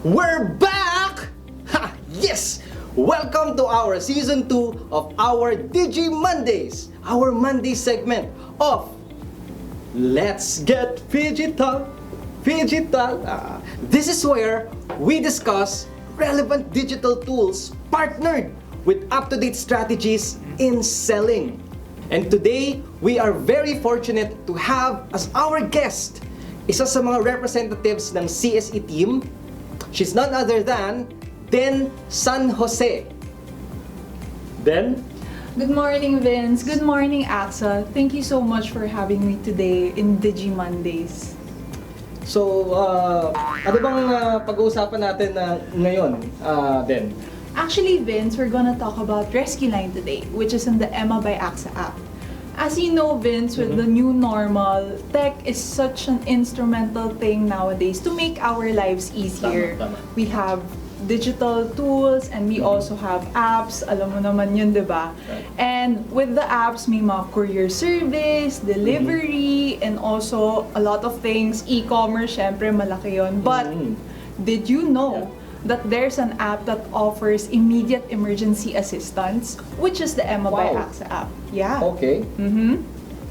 We're back! Ha! Yes! Welcome to our Season 2 of our DigiMondays, our Monday segment of Let's Get PHYGITAL. PHYGITAL. This is where we discuss relevant digital tools partnered with up-to-date strategies in selling. And today, we are very fortunate to have as our guest isa sa mga representatives ng CSE team. She's none other than Den San Jose. Den? Good morning, Vince. Good morning, Axel. Thank you so much for having me today in DigiMondays. So, ano bang pag-uusapan natin ngayon, Den? Actually, Vince, we're gonna talk about Rescue Line today, which is in the Emma by AXA app. As you know, Vince, with the new normal, tech is such an instrumental thing nowadays to make our lives easier. Tama. We have digital tools and we also have apps. Alam mo naman yun, di ba? Right. And with the apps, may mga courier service, delivery, and also a lot of things. E-commerce, syempre, malaki yun. But did you know that there's an app that offers immediate emergency assistance, which is the Emma by Wow. AXA app. Yeah. Okay.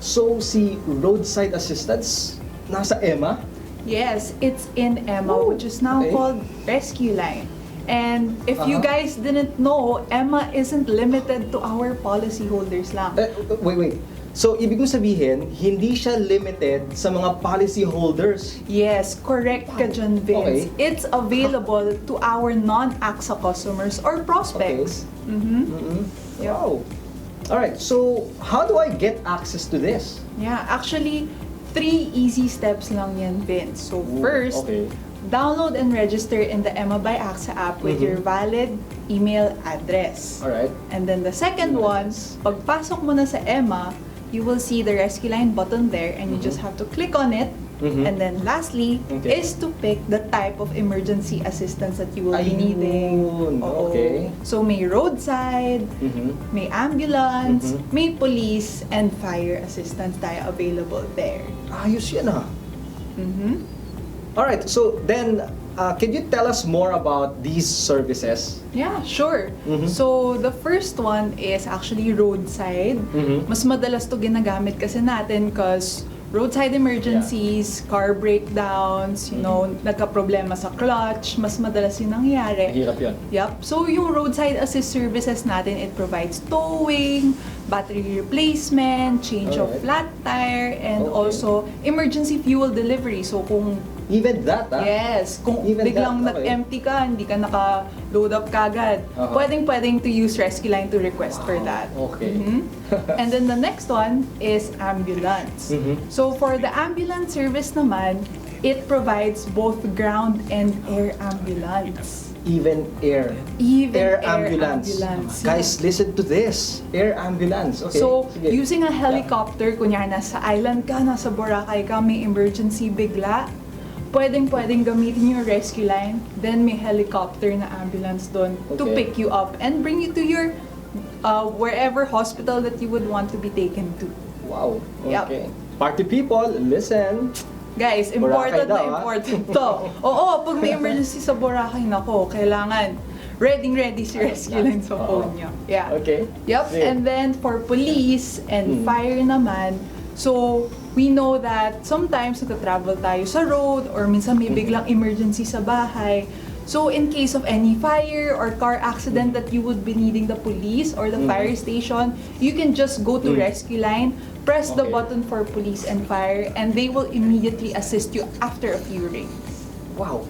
So, si Roadside Assistance nasa Emma? Yes, it's in Emma, Oh, which is now okay. called Rescue Line. And if you guys didn't know, Emma isn't limited to our policyholders lang. Wait. So, ibig mo sabihin, hindi siya limited sa mga policy holders. Yes, correct ka dyan, Vince. Okay. It's available to our non-AXA customers or prospects. Yep. Wow. Alright, so how do I get access to this? Yeah, actually, 3 easy steps lang yan, Vince. So first, okay. download and register in the Emma by AXA app with your valid email address. Alright. And then the second one, pagpasok mo na sa Emma, you will see the Rescue Line button there and you just have to click on it. And then lastly, Okay. is to pick the type of emergency assistance that you will be Ayun, needing. Oo. okay. So may roadside, may ambulance, may police, and fire assistance tayo available there. Ayos yan Alright, so then, can you tell us more about these services? Yeah, sure. So, the first one is actually roadside. Mas madalas to ginagamit kasi natin because roadside emergencies, car breakdowns, you know, nagka-problema sa clutch, mas madalas yun nangyayari. Mahirap yun. Yep. So, yung roadside assist services natin, it provides towing, battery replacement, change of flat tire, and also emergency fuel delivery. So, kung Even that, yes, kung Even biglang that, okay. nag-empty ka, hindi ka naka-load up kagad, pwedeng to use Rescue Line to request for that. Okay. And then the next one is ambulance. So for the ambulance service naman, it provides both ground and air ambulance. Even air. Even air air ambulance. ambulance, Guys, listen to this. Air ambulance. Okay. So, sige. using a helicopter, kunyari nasa island ka, nasa Boracay ka, may emergency bigla, pwedeng gamitin yung rescue line, then may helicopter na ambulance doon to Okay. pick you up and bring you to your wherever hospital that you would want to be taken to. Wow. Yep. Okay. Party people, listen. Guys, Boracay important daw, na important to. Oo, pag may emergency sa Boracay, nako, kailangan ready si rescue line sa phone nyo. Yeah. Okay. Yep, Sige. and then for police and fire naman, so we know that sometimes nagta-travel tayo sa road or minsan may biglang emergency sa bahay. So in case of any fire or car accident that you would be needing the police or the fire station, you can just go to Rescue Line, press the Okay. button for police and fire, and they will immediately assist you after a few rings. Wow.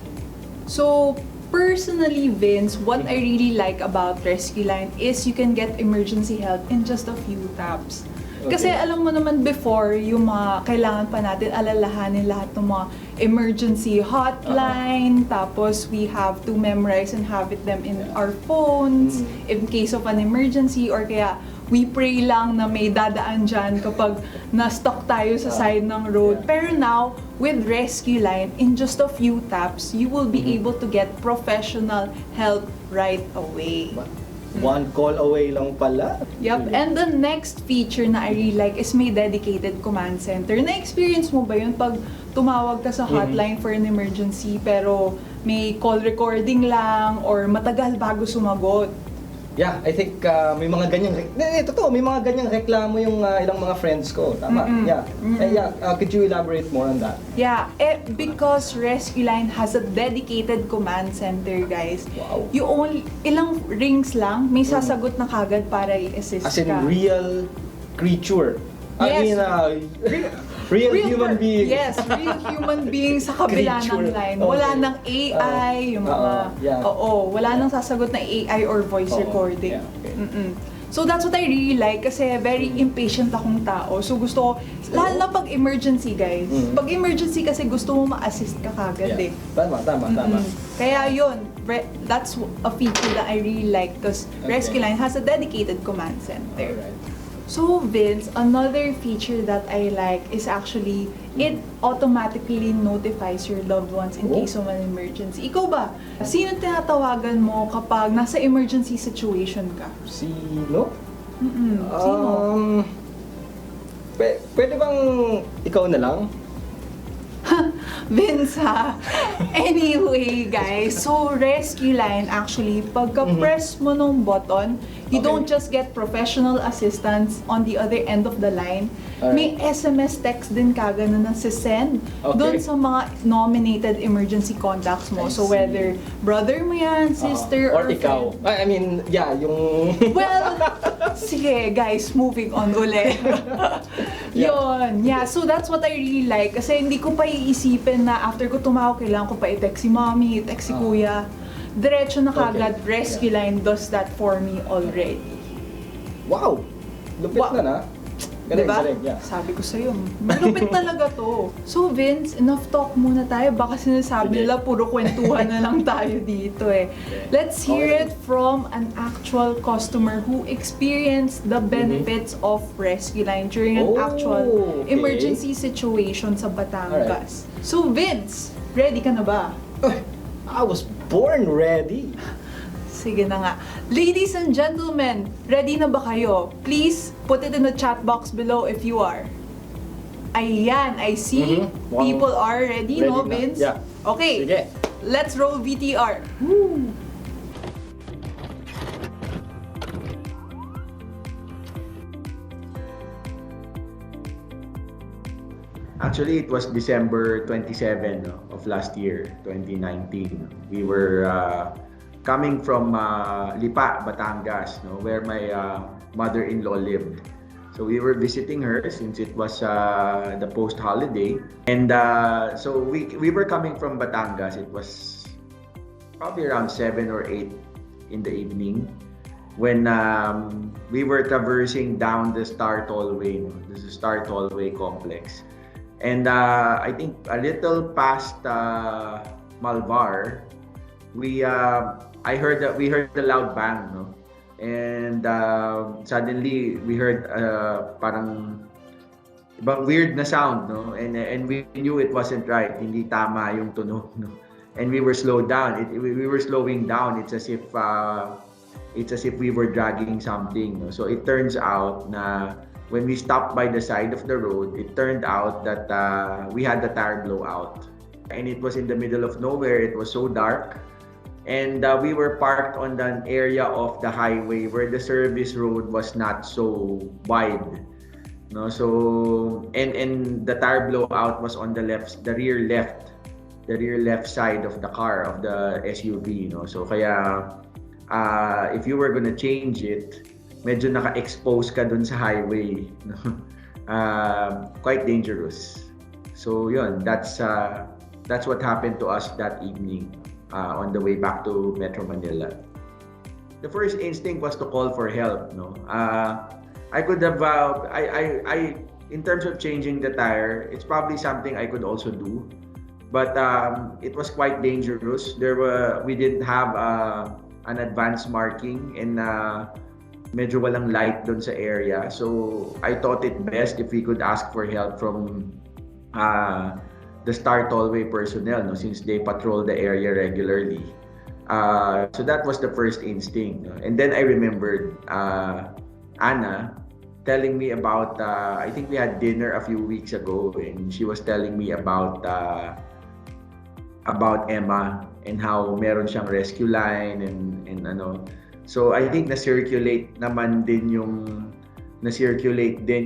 So, personally, Vince, what I really like about Rescue Line is you can get emergency help in just a few taps. Kasi alam mo naman before, yung mga kailangan pa natin alalahanin lahat ng mga emergency hotline, tapos we have to memorize and have it them in our phones in case of an emergency, or kaya we pray lang na may dadaan dyan kapag na-stuck tayo sa side ng road. Pero now, with Rescue Line, in just a few taps, you will be able to get professional help right away. One call away lang pala. Yup, and the next feature na I really like is may dedicated command center. Na-experience mo ba yun pag tumawag ka sa hotline for an emergency pero may call recording lang or matagal bago sumagot? Yeah, I think may mga ganyang totoo, may mga ganyang reklamo yung ilang mga friends ko. Tama. Could you elaborate more on that? Yeah, because Rescue Line has a dedicated command center, guys. Wow. You only ilang rings lang, may sasagot na kagad para i-assist As in ka. real creature. Yes. I mean, real human being. Yes, real human being sa kabila Creature. ng line. Okay. Wala nang AI, yung mga... wala nang sasagot na AI or voice recording. Yeah, okay. So that's what I really like kasi very impatient akong tao. So gusto ko, lalo na pag emergency, guys. Pag emergency kasi gusto mo ma-assist ka kagad eh. Tama. Kaya yun, that's a feature that I really like because Rescue Line has a dedicated command center. Alright. So Vince, another feature that I like is actually it automatically notifies your loved ones in case of an emergency. Ikaw ba? Sino tinatawagan mo kapag nasa emergency situation ka? Sino? Sino? Pwede bang ikaw na lang? Vince ha. Anyway guys, so Rescue Line actually, pagka-press mo nung button, you don't just get professional assistance on the other end of the line. May SMS text din kagad na nasisend doon sa mga nominated emergency contacts mo. So whether brother mo yan, sister, or or ikaw. friend. I mean, yeah, yung... Well, sige guys, moving on ulit. Yun, yeah, so that's what I really like. Kasi hindi ko pa iisipin na after ko tumawag, kailangan ko pa i-text si mommy, i-text si kuya. Diretso na kagad, Rescue Line does that for me already. Wow! Lupit na. Galing, Diba? galing, yeah. Sabi ko sa'yo, malupit talaga to. So Vince, enough talk muna tayo. Baka sinasabi nila puro kwentuhan na lang tayo dito eh. Let's hear it from an actual customer who experienced the benefits of Rescue Line during an actual emergency situation sa Batangas. So Vince, ready ka na ba? I was born ready. Sige na nga. Ladies and gentlemen, ready na ba kayo? Please put it in the chat box below if you are. Ayan, I see people are ready, no, na. Vince? Yeah. Okay, Sige. let's roll VTR. Woo! Actually, it was December 27 of last year, 2019. We were coming from Lipa, Batangas, where my mother-in-law lived. So we were visiting her since it was the post-holiday. And so we were coming from Batangas. It was probably around 7 or 8 in the evening when we were traversing down the Star Tollway. This is Star Tollway complex. And I think a little past Malvar, we heard the loud bang, and suddenly we heard parang ibang weird na sound, and we knew it wasn't right, hindi tama yung tunog, and we were slowed down. We were slowing down. It's as if we were dragging something. So it turns out na when we stopped by the side of the road, it turned out that we had the tire blowout. And it was in the middle of nowhere. It was so dark. And we were parked on an area of the highway where the service road was not so wide. So, and the tire blowout was on the rear left side of the car, of the SUV. So kaya, if you were gonna change it, medyo naka-expose ka dun sa highway. Quite dangerous. So yun, that's what happened to us that evening on the way back to Metro Manila. The first instinct was to call for help. I could have, in terms of changing the tire, it's probably something I could also do. But it was quite dangerous. We didn't have an advanced marking, and medyo walang light doon sa area. So I thought it best if we could ask for help from the Star Tollway personnel, since they patrol the area regularly. So that was the first instinct. No? And then I remembered Anna telling me about, I think we had dinner a few weeks ago, and she was telling me about Emma and how meron siyang rescue line and ano. So I think na-circulate din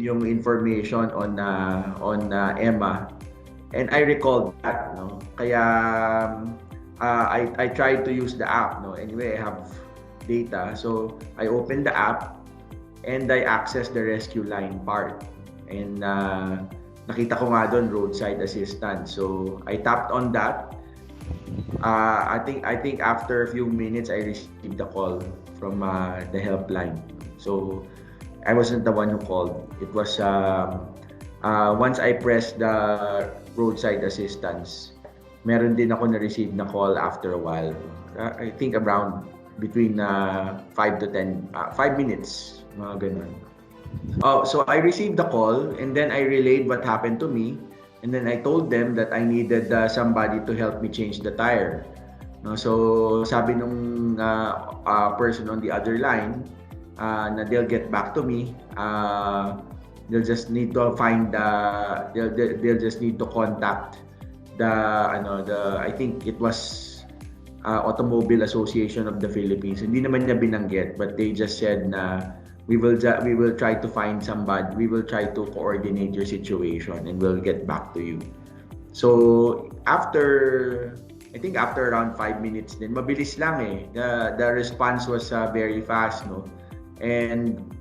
yung information on Emma. And I recalled that, no. Kaya I tried to use the app, no. Anyway, I have data. So I opened the app and I accessed the rescue line part. And nakita ko nga doon roadside assistance. So I tapped on that. I think after a few minutes I received the call from the helpline. So I wasn't the one who called. It was once I pressed the roadside assistance, meron din ako na-receive na call after a while. I think around between 5 to 10, 5 minutes, mga ganun. So I received the call and then I relayed what happened to me. And then I told them that I needed somebody to help me change the tire. No, so sabi nung person on the other line na they'll get back to me. They'll just need to they'll just need to contact I think it was Automobile Association of the Philippines. Hindi naman niya binanggit, but they just said na we will try to find somebody. We will try to coordinate your situation and we'll get back to you. So after around 5 minutes din, mabilis lang eh. The response was very fast, no? And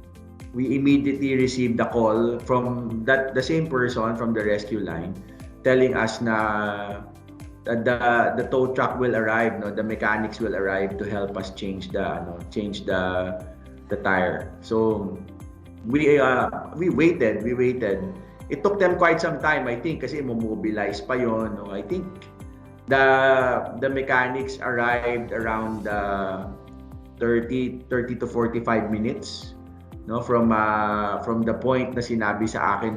we immediately received the call from the same person from the rescue line telling us na the tow truck will arrive, no? The mechanics will arrive to help us change the tire. So we waited. It took them quite some time, I think, kasi mobilize pa yon. No? I think the mechanics arrived around 30 to 45 minutes, no, from the point na sinabi sa akin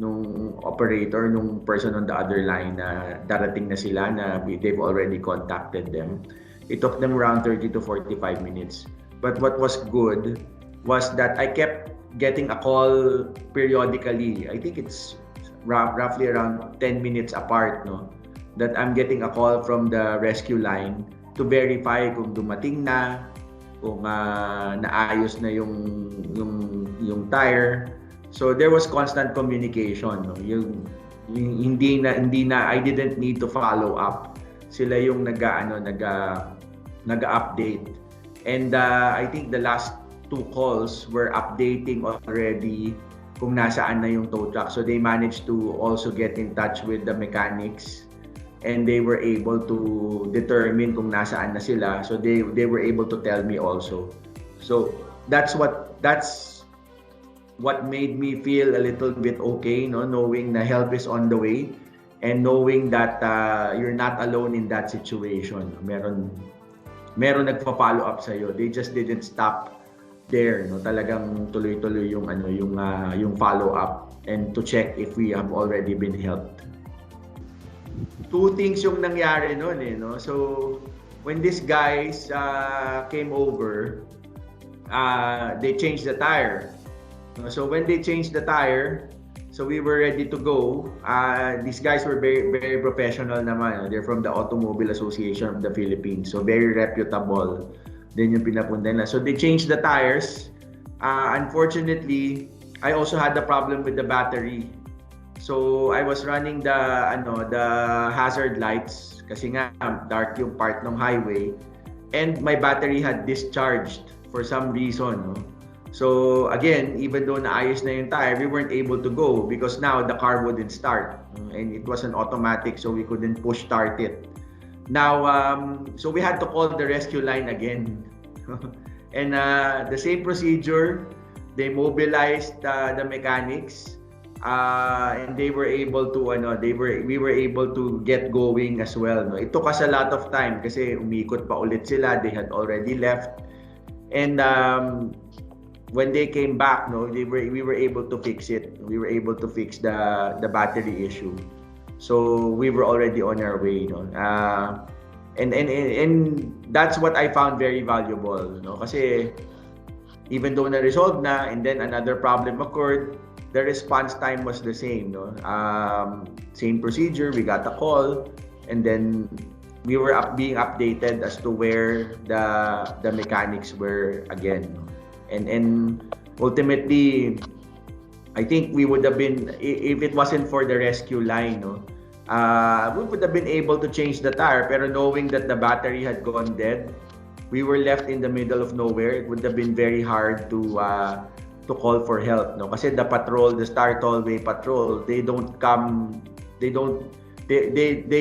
nung operator, nung person on the other line na darating na sila, na they've already contacted them. It took them around 30 to 45 minutes. But what was good was that I kept getting a call periodically. I think it's roughly around 10 minutes apart, no, that I'm getting a call from the rescue line to verify kung dumating na, kung naayos na yung tire. So there was constant communication, no? Hindi na I didn't need to follow up. Sila yung nag-update. And I think the last 2 calls were updating already kung nasaan na yung tow truck. So they managed to also get in touch with the mechanics and they were able to determine kung nasaan na sila. So they were able to tell me also. So that's what made me feel a little bit okay, no, knowing na help is on the way and knowing that you're not alone in that situation. Meron nagpa-follow up sa iyo. They just didn't stop there, no. Talagang tuloy-tuloy yung follow up and to check if we have already been helped. 2 things yung nangyari noon eh, no. So when these guys came over, they changed the tire. So when they changed the tire, so we were ready to go. These guys were very, very professional naman. They're from the Automobile Association of the Philippines. So very reputable din yung pinapunta na. So they changed the tires. Unfortunately, I also had the problem with the battery. So I was running the hazard lights kasi nga dark yung part ng highway and my battery had discharged for some reason, no? So again, even though naayos na yung tire, we weren't able to go because now the car wouldn't start and it was an automatic, so we couldn't push start it. Now, so we had to call the rescue line again. And the same procedure, they mobilized the mechanics and they were able to we were able to get going as well, no? It took us a lot of time kasi umikot pa ulit sila, they had already left. And when they came back, no, we were able to fix it. We were able to fix the battery issue. So we were already on our way, no. And that's what I found very valuable, no? Kasi even though na-resolve na and then another problem occurred, the response time was the same, no? Same procedure, we got a call, and then we were being updated as to where the mechanics were again, no? And ultimately, I think we would have been, if it wasn't for the rescue line, no, we would have been able to change the tire, pero knowing that the battery had gone dead, we were left in the middle of nowhere. It would have been very hard to call for help, no? Kasi the patrol, the Star Tollway patrol, they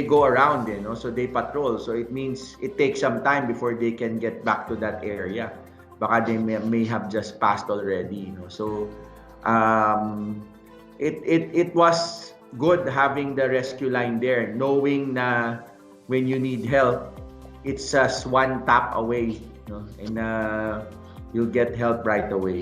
go around, you know, so they patrol. So it means it takes some time before they can get back to that area. Baka they may have just passed already, you know. So it was good having the rescue line there, knowing na when you need help, it's just one tap away, you know, and you'll get help right away.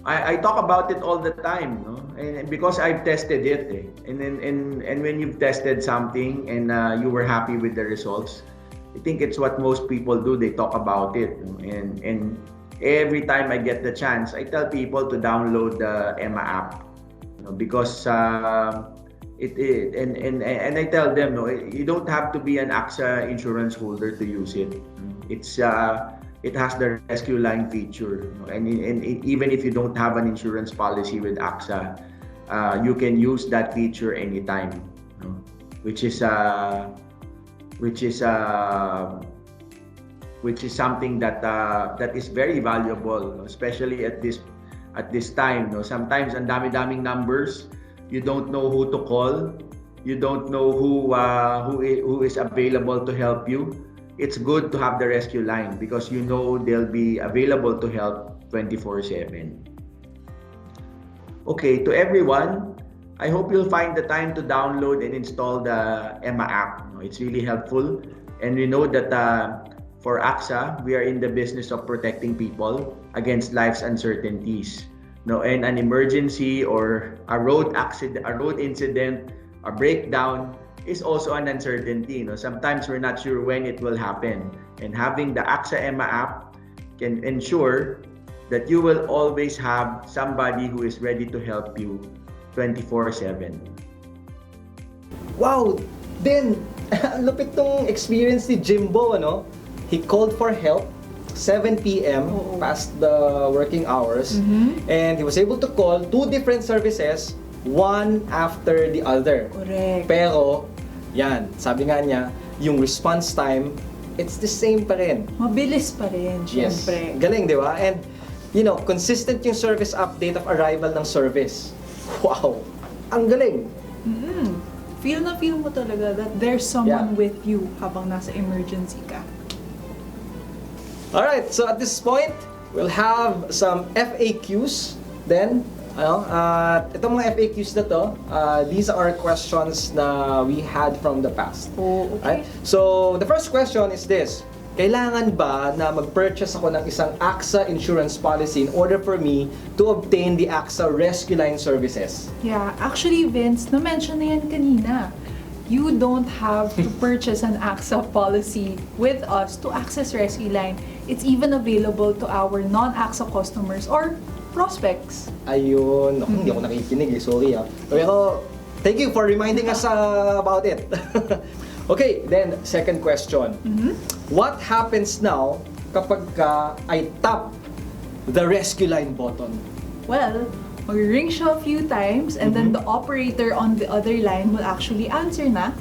I talk about it all the time, no? And because I've tested it, and when you've tested something and you were happy with the results, I think it's what most people do. They talk about it, and every time I get the chance, I tell people to download the Emma app, you know, because and I tell them, no, you don't have to be an AXA insurance holder to use it. It has the rescue line feature, you know, and even if you don't have an insurance policy with AXA, you can use that feature anytime, you know, which is something that is very valuable, especially at this time, no? Sometimes ang dami-daming numbers, you don't know who to call, you don't know who is available to help you. It's good to have the rescue line because you know they'll be available to help 24/7. Okay, to everyone, I hope you'll find the time to download and install the Emma app. It's really helpful, and we know that for AXA, we are in the business of protecting people against life's uncertainties. No, and an emergency or a road accident, a road incident, a breakdown is also an uncertainty. You know, sometimes we're not sure when it will happen, and having the AXA Emma app can ensure that you will always have somebody who is ready to help you 24/7. Wow! Then, lupit tong experience ni Jimbo, ano? He called for help 7 p.m. past the working hours, and he was able to call 2 different services, one after the other. Correct. Pero, yan, sabi nga niya, yung response time, it's the same pa rin. Mabilis pa rin, syempre. Galing, di ba? And, you know, consistent yung service update of arrival ng service. Wow! Ang galing! Feel na feel mo talaga that there's someone with you habang nasa emergency ka. Alright, so at this point, we'll have some FAQs. Then, itong mga FAQs na to, these are questions na we had from the past. Oh, okay. Right? So, the first question is this. Kailangan ba na mag-purchase ako ng isang AXA insurance policy in order for me to obtain the AXA Rescue Line services? Yeah, actually Vince, na-mention na yan kanina. You don't have to purchase an AXA policy with us to access Rescue Line. It's even available to our non-AXA customers or prospects. Ayun. Naku, hindi ako nakikinig eh. Sorry ah. Pero, thank you for reminding us about it. Okay, then, second question. What happens now kapag I tap the rescue line button? Well, mag-ring siya a few times and then the operator on the other line will actually answer na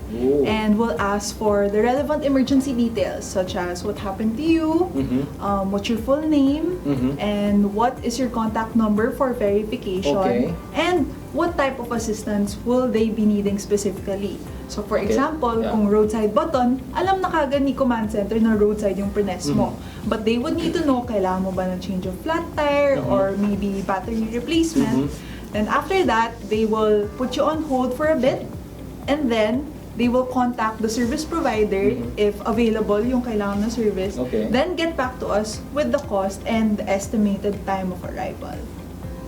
and will ask for the relevant emergency details such as what happened to you, what's your full name, and what is your contact number for verification, and what type of assistance will they be needing specifically. So for example, kung roadside button, alam na kagad ni command center na roadside yung prines mo. But they would need to know, kailangan mo ba ng change of flat tire or maybe battery replacement. And after that, they will put you on hold for a bit and then they will contact the service provider if available yung kailangan na service. Then get back to us with the cost and the estimated time of arrival.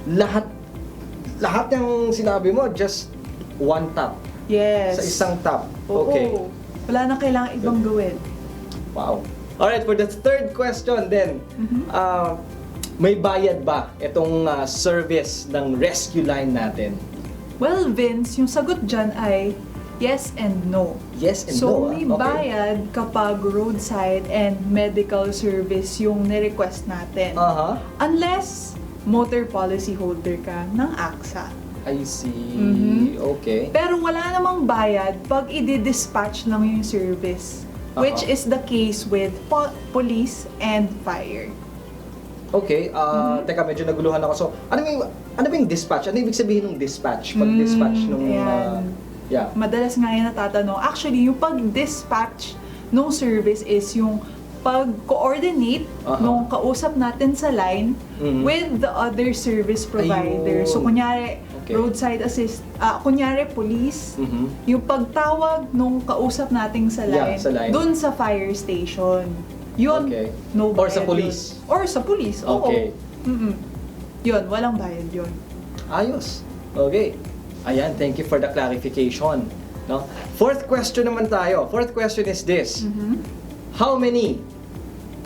Lahat ng sinabi mo, just one tap. Yes. Sa isang tap. Oo. Okay. Wala na kailangan ibang gawin. Wow. Alright, for the third question then, may bayad ba itong service ng rescue line natin? Well, Vince, yung sagot dyan ay yes and no. Yes and So, no. may Okay. bayad kapag roadside and medical service yung nirequest natin. Unless motor policy holder ka ng AXA. I see. Mhm. Okay. Pero wala namang bayad pag i-dispatch lang yung service. Which is the case with police and fire. Okay, teka, medyo naguluhan ako. So, ano ba yung dispatch? Ano ibig sabihin ng dispatch? Pag-dispatch nung... Ayan. yeah. Madalas nga yan natatanong. Actually, yung pag-dispatch nung service is yung pag-coordinate nung kausap natin sa line with the other service provider. Ayun. So, kunyari, Okay. roadside assist, kunyari police, yung pagtawag nung kausap nating sa line, sa line. dun sa fire station. Yun, Okay. no Or bayad sa police. yun. Or sa police, oo. Okay. Yun, walang bayad yun. Ayos. Okay. Ayan, thank you for the clarification. No? Fourth question naman tayo. Fourth question is this. How many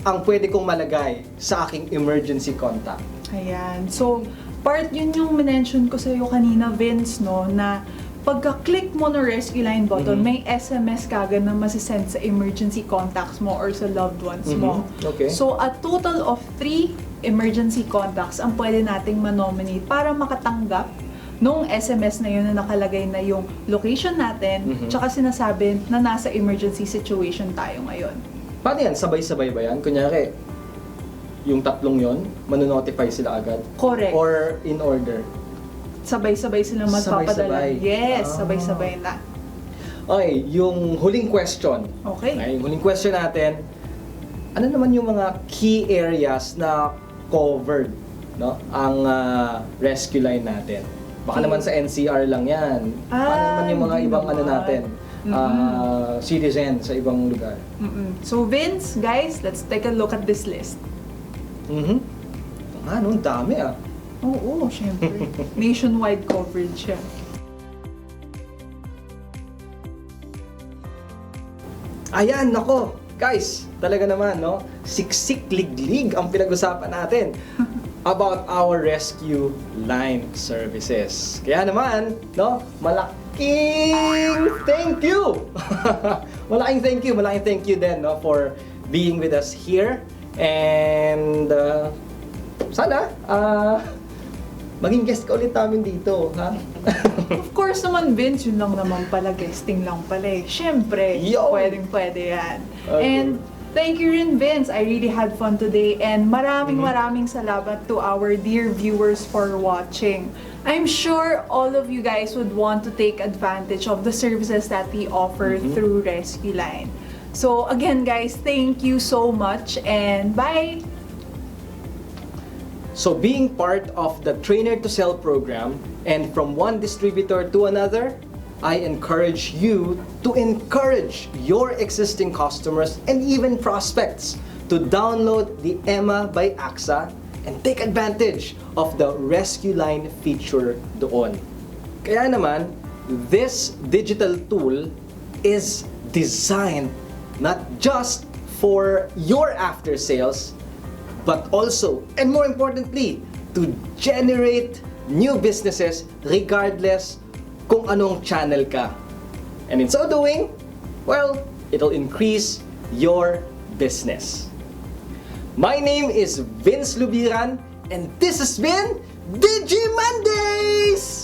ang pwede kong malagay sa aking emergency contact? Ayan. So, part yun yung mention ko sa'yo kanina, Vince, no, na pagka-click mo ng rescue line button, may SMS kagad na masisend sa emergency contacts mo or sa loved ones mo. Okay. So, a total of 3 emergency contacts ang pwede nating manominate para makatanggap nung SMS na yun na nakalagay na yung location natin, tsaka sinasabi na nasa emergency situation tayo ngayon. Paano yan? Sabay-sabay ba yan? Kunyari, yung tatlong yon, manonotify sila agad? Correct. Or in order? Sabay-sabay silang magpapadala. Sabay-sabay. Yes, sabay-sabay na. Okay, yung huling question. Okay. Yung huling question natin, ano naman yung mga key areas na covered, no, ang rescue line natin? Baka naman sa NCR lang yan. Paano naman yung mga hindi ibang ano naman. natin? Citizen sa ibang lugar. So Vince, guys, let's take a look at this list. Ano, ang dami ah. Oo, syempre. Nationwide coverage siya. Ayan, nako. Guys, talaga naman, no? Siksik liglig ang pinag-usapan natin about our rescue line services. Kaya naman, no? Malaking thank you! malaking thank you din, no? For being with us here. And sana maging guest ka ulit namin dito, ha? Of course naman, Vince, yun lang naman pala, guesting lang pala eh. Syempre, Yo! pwedeng-pwede yan. Okay. And thank you rin, Vince. I really had fun today. And maraming salamat to our dear viewers for watching. I'm sure all of you guys would want to take advantage of the services that we offer through Rescue Line. So again, guys, thank you so much and bye! So being part of the Trainer to Sell program and from one distributor to another, I encourage you to encourage your existing customers and even prospects to download the Emma by AXA and take advantage of the Rescue Line feature doon. Kaya naman, this digital tool is designed not just for your after sales, but also, and more importantly, to generate new businesses regardless kung anong channel ka. And in so doing, well, it'll increase your business. My name is Vince Lubiran, and this has been DigiMondays!